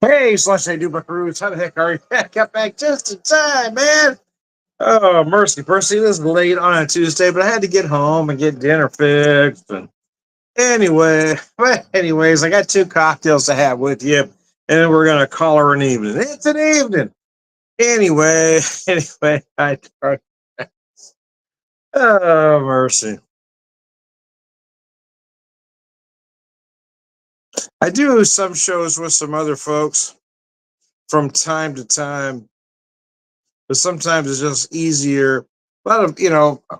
Hey, Slush, I do Buckaroos. How the heck are you? I got back just in time, man. Oh, mercy, Percy. This is late on a Tuesday, but I had to get home and get dinner fixed. And anyways, I got two cocktails to have with you, and then we're gonna call her an evening. It's an evening. Anyway, anyway, oh mercy. I do some shows with some other folks from time to time, but sometimes it's just easier. A lot of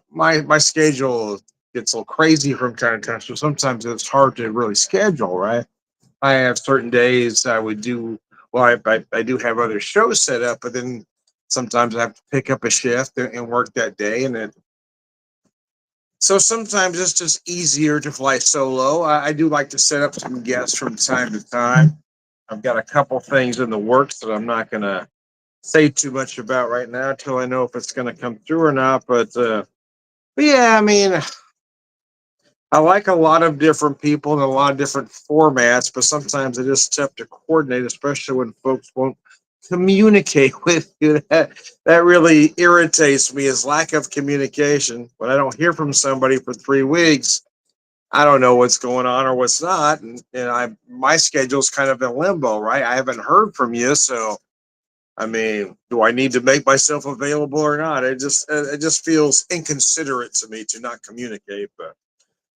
my schedule gets a little crazy from time to time, so sometimes it's hard to really schedule. Right, I have certain days I would do. Well, I do have other shows set up, but then sometimes I have to pick up a shift and work that day, and then so sometimes it's just easier to fly solo. I do like to set up some guests from time to time. I've got a couple things in the works that I'm not going to say too much about right now until I know if it's going to come through or not. But yeah, I mean, I like a lot of different people and a lot of different formats, but sometimes it is tough to coordinate, especially when folks won't communicate with you. That really irritates me is lack of communication. When I don't hear from somebody for 3 weeks, I don't know what's going on or what's not, and I my schedule's kind of in limbo, right? I haven't heard from you, so I mean, do I need to make myself available or not? It just feels inconsiderate to me to not communicate. But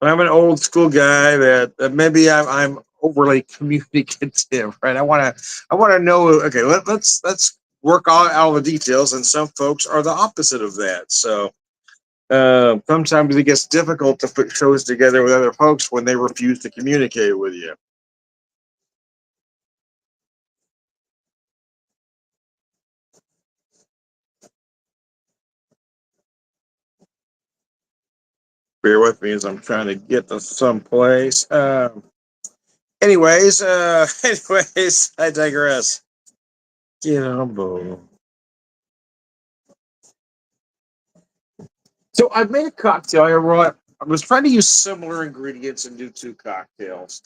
I'm an old school guy that maybe I'm overly communicative, right? I want to know. Okay, let's work all the details, and some folks are the opposite of that. So sometimes it gets difficult to put shows together with other folks when they refuse to communicate with you. Bear with me as I'm trying to get to someplace. Anyways, I digress. You know, so I made a cocktail. I was trying to use similar ingredients and do two cocktails.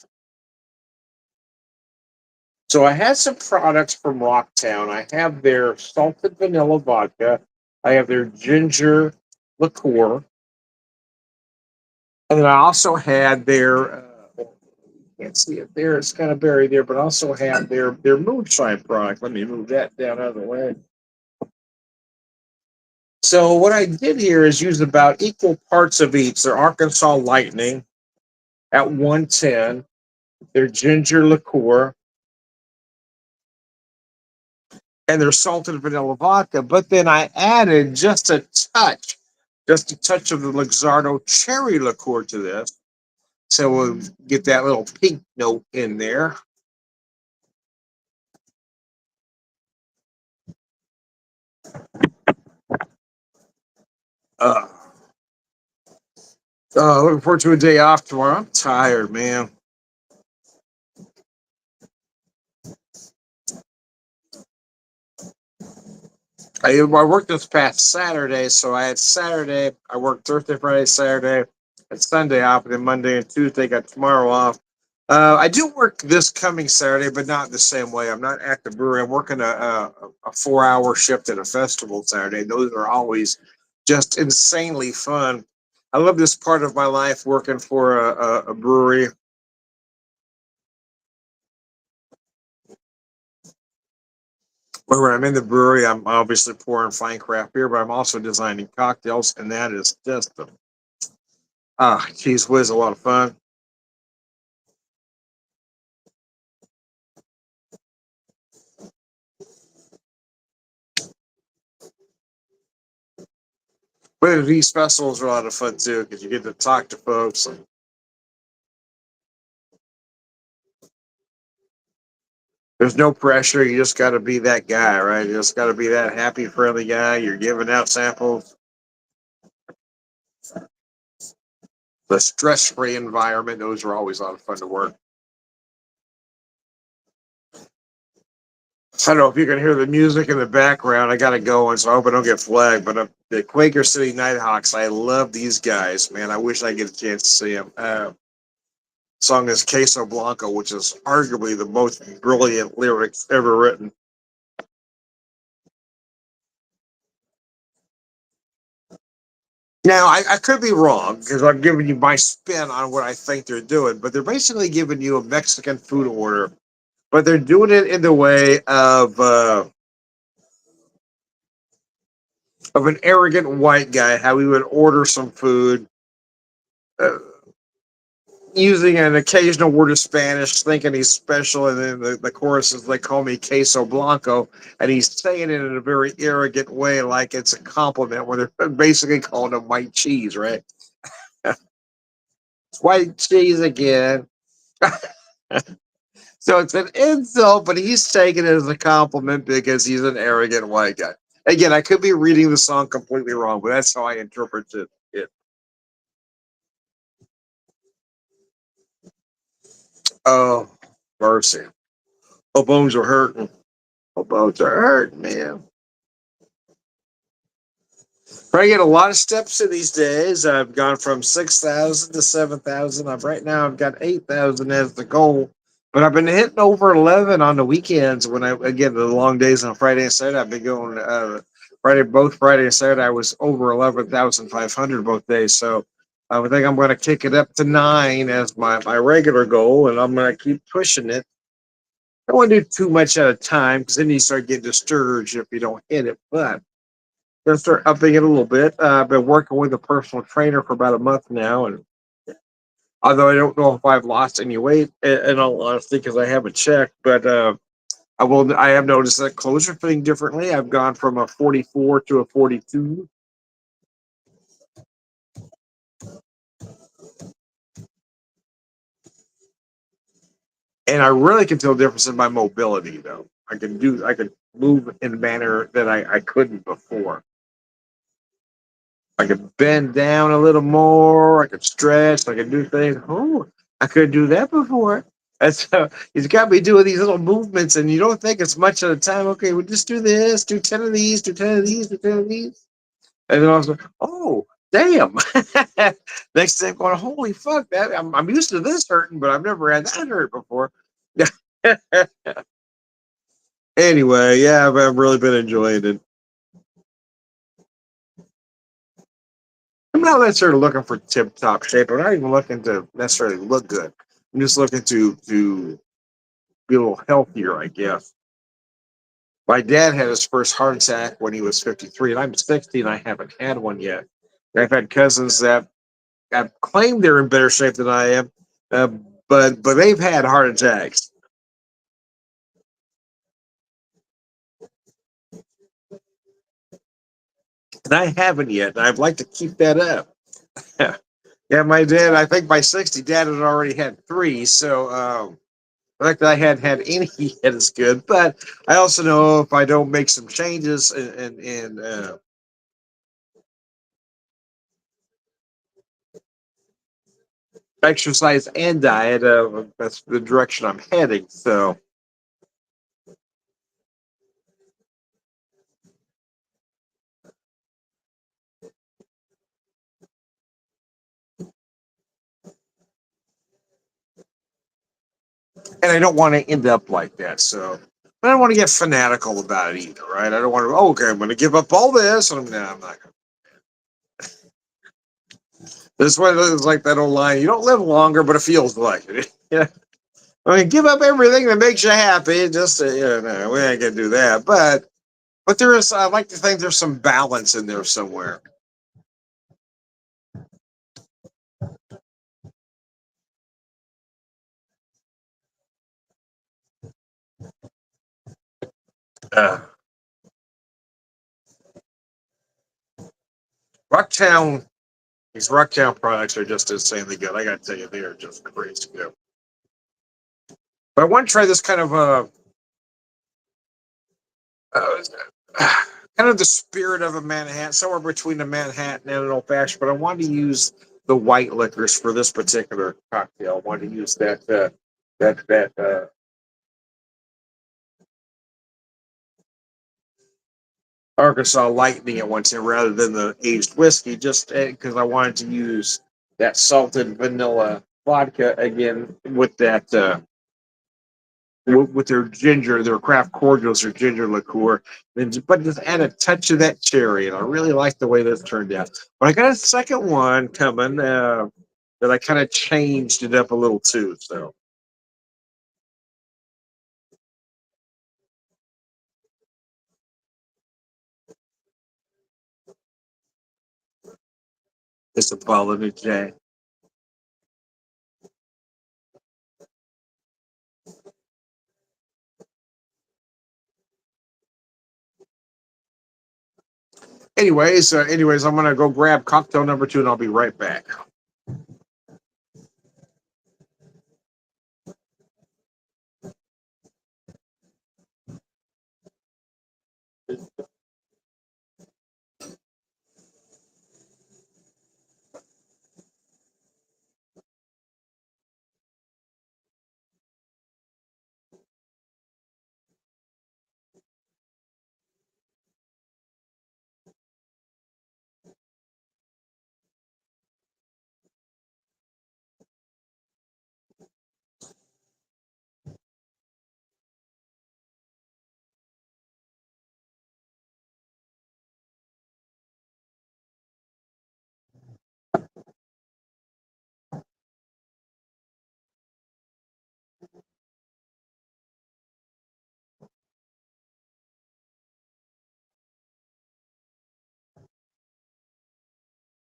So I had some products from Rocktown. I have their salted vanilla vodka. I have their ginger liqueur, and then I also had their. Can't see it there; it's kind of buried there. But I also have their moonshine product. Let me move that down out of the way. So what I did here is use about equal parts of each. Their Arkansas Lightning at 110, their ginger liqueur, and their salted vanilla vodka. But then I added just a touch of the Luxardo cherry liqueur to this. So we'll get that little pink note in there. Uh, Looking forward to a day off tomorrow. I'm tired, man. I worked this past Saturday, so I had Saturday. I worked Thursday, Friday, Saturday, and Sunday off, and then Monday and Tuesday got tomorrow off. I do work this coming Saturday, but not the same way. I'm not at the brewery. I'm working a 4 hour shift at a festival Saturday. Those are always just insanely fun. I love this part of my life working for a brewery where when I'm in the brewery, I'm obviously pouring fine craft beer, but I'm also designing cocktails, and that is just the geez whiz, a lot of fun. But these festivals are a lot of fun too because you get to talk to folks. And there's no pressure. You just got to be that guy, right? You just got to be that happy, friendly guy. You're giving out samples. The stress-free environment. Those are always a lot of fun to work. I don't know if you can hear the music in the background. I got to go, and so I hope I don't get flagged. But the Quaker City Nighthawks, I love these guys, man. I wish I get a chance to see them. song is Queso Blanco, which is arguably the most brilliant lyrics ever written. Now, I could be wrong because I'm giving you my spin on what I think they're doing, but they're basically giving you a Mexican food order, but they're doing it in the way of an arrogant white guy, how he would order some food, uh, using an occasional word of Spanish, thinking he's special, and then the chorus is "They call me Queso Blanco," and he's saying it in a very arrogant way, like it's a compliment, where they're basically calling him white cheese, right? It's white cheese again. So it's an insult, but he's taking it as a compliment because he's an arrogant white guy. Again, I could be reading the song completely wrong, but that's how I interpret it. Oh, mercy. Oh, bones are hurting. Oh, bones are hurting, man. I get a lot of steps in these days. I've gone from 6,000 to 7,000. Right now I've got 8,000 as the goal, but I've been hitting over 11 on the weekends. When I again the long days on Friday and Saturday, I've been going Friday and Saturday. I was over 11,500 both days. So I think I'm going to kick it up to 9 as my regular goal, and I'm going to keep pushing it. I don't want to do too much at a time because then you start getting discouraged if you don't hit it, but gonna start upping it a little bit. I've been working with a personal trainer for about a month now, and although I don't know if I've lost any weight, in all honesty, because I haven't checked, but I have noticed that clothes are fitting differently. I've gone from a 44 to a 42, and I really can tell a difference in my mobility. Though I could move in a manner that I couldn't before. I could bend down a little more. I could stretch. I could do things. Oh, I couldn't do that before. And so he's got me doing these little movements, and you don't think it's much at a time. Okay, we'll just do this, do 10 of these, do 10 of these, do 10 of these. And then I was like, oh, damn. Next thing I'm going, holy fuck, that I'm used to this hurting, but I've never had that hurt before. Anyway, yeah, I've really been enjoying it. I'm not necessarily looking for tip top shape. I'm not even looking to necessarily look good. I'm just looking to be a little healthier, I guess. My dad had his first heart attack when he was 53, and I'm 60 and I haven't had one yet. I've had cousins that have claimed they're in better shape than I am, uh, but they've had heart attacks, and I haven't yet. And I'd like to keep that up. Yeah, my dad. I think by 60, dad had already had three, so the fact that I hadn't had any yet is good. But I also know if I don't make some changes in exercise and diet, that's the direction I'm heading. So, and I don't want to end up like that. So, but I don't want to get fanatical about it either, right? I don't want to. Oh, okay, I'm going to give up all this, and I'm not. This one is like that old line: "You don't live longer, but it feels like it." Yeah. I mean, give up everything that makes you happy. Just no, we ain't gonna do that. But there is. I like to think there's some balance in there somewhere. Uh, Rocktown, these Rocktown products are just insanely good. I got to tell you, they are just crazy good. But I want to try this kind of uh, kind of the spirit of a Manhattan, somewhere between a Manhattan and an old fashioned. But I wanted to use the white liquors for this particular cocktail. I wanted to use that Arkansas Lightning at once rather than the aged whiskey, just because I wanted to use that salted vanilla vodka again with that with their ginger, their craft cordials, their ginger liqueur, but just add a touch of that cherry, and I really like the way this turned out. But I got a second one coming that I kind of changed it up a little too. So it's a Paula J. Anyways, I'm gonna go grab cocktail number two, and I'll be right back.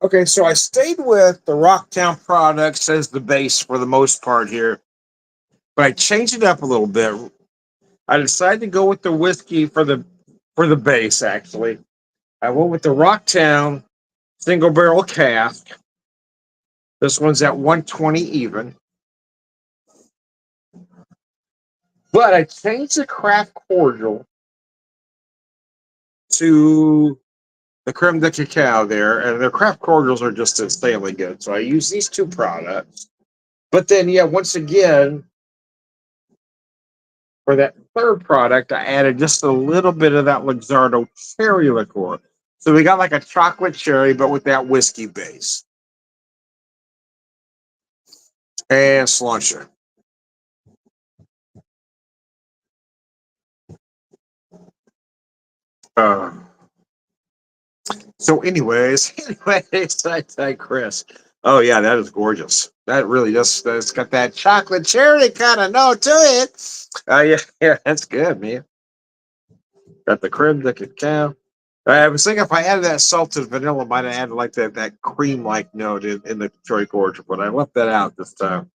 Okay, so I stayed with the Rocktown products as the base for the most part here, but I changed it up a little bit. I decided to go with the whiskey for the base. Actually, I went with the Rocktown single barrel cask. This one's at 120 even, but I changed the craft cordial to the creme de cacao there, and the craft cordials are just insanely good. So I use these two products. But then, yeah, once again, for that third product, I added just a little bit of that Luxardo cherry liqueur. So we got like a chocolate cherry, but with that whiskey base. And Sláinte. Uh, anyways, I digress. Oh yeah, that is gorgeous. That really just it's got that chocolate cherry kind of note to it. Yeah, yeah, that's good, man. Got the creme de cacao. I was thinking if I added that salted vanilla, I might have added like that cream like note in the cherry gorge, but I left that out this time.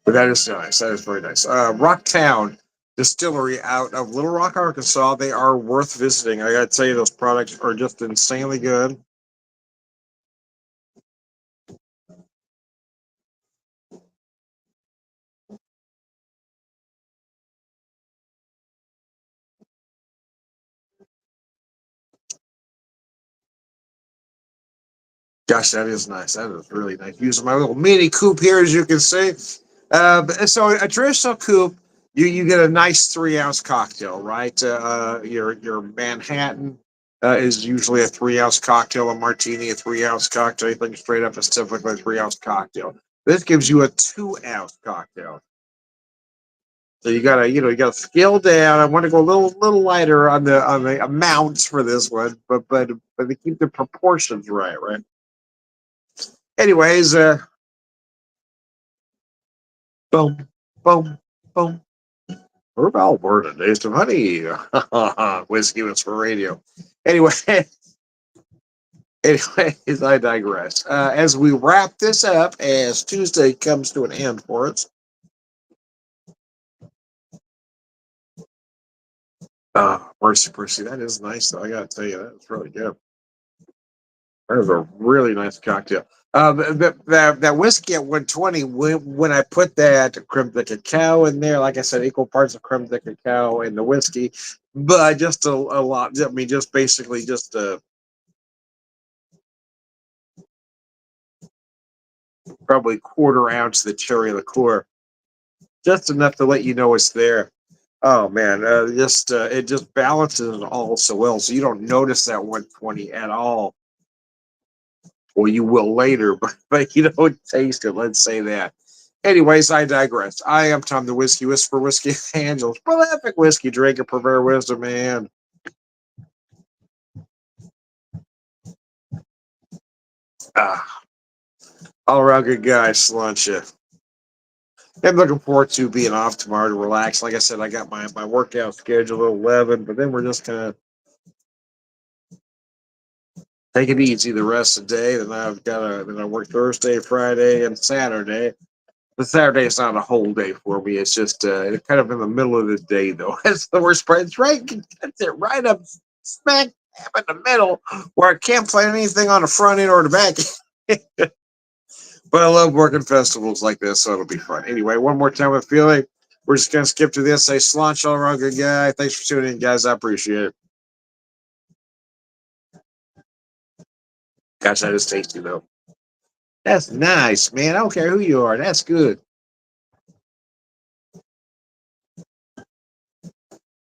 But that is nice. That is very nice. Rocktown Distillery out of Little Rock, Arkansas. They are worth visiting. I got to tell you, those products are just insanely good. Gosh, that is nice. That is really nice. Using my little mini coupe here, as you can see. So a traditional coupe, you get a nice 3 ounce cocktail, right? Your Manhattan is usually a 3 ounce cocktail, a martini, a 3 ounce cocktail. Anything straight up is typically a 3 ounce cocktail. This gives you a 2 ounce cocktail. So you gotta scale down. I want to go a little lighter on the amounts for this one, but to keep the proportions right, right? Anyways, boom, boom, boom. Herb Alberta, taste of honey. Whiskey was for radio. Anyway, anyways, I digress. As we wrap this up, as Tuesday comes to an end for us, mercy, mercy, that is nice. Though I gotta tell you, that's really good. That is a really nice cocktail. That whiskey at 120, when I put that creme de cacao in there, like I said, equal parts of creme de cacao and the whiskey, but just a lot. I mean, just basically just probably quarter ounce of the cherry liqueur, just enough to let you know it's there. Oh man, just it just balances it all so well, so you don't notice that 120 at all. Well, you will later, but you don't taste it. Let's say that. Anyways, I digress. I am Tom the Whiskey Whisperer, Whiskey Angels, prolific whiskey drinker, purveyor of wisdom, and ah, all around good guy, Sluncha. I'm looking forward to being off tomorrow to relax. Like I said, I got my workout scheduled at 11, but then we're just going to take it easy the rest of the day. Then I work Thursday, Friday, and Saturday. The Saturday is not a whole day for me. It's just kind of in the middle of the day, though. That's the worst part. It's right, that's it, right up smack dab in the middle where I can't play anything on the front end or the back end. But I love working festivals like this, so it'll be fun. Anyway, one more time with Feely. We're just going to skip to this. Say, Slanch, all around good guy. Thanks for tuning in, guys. I appreciate it. Gosh, that is tasty, though. That's nice, man. I don't care who you are. That's good.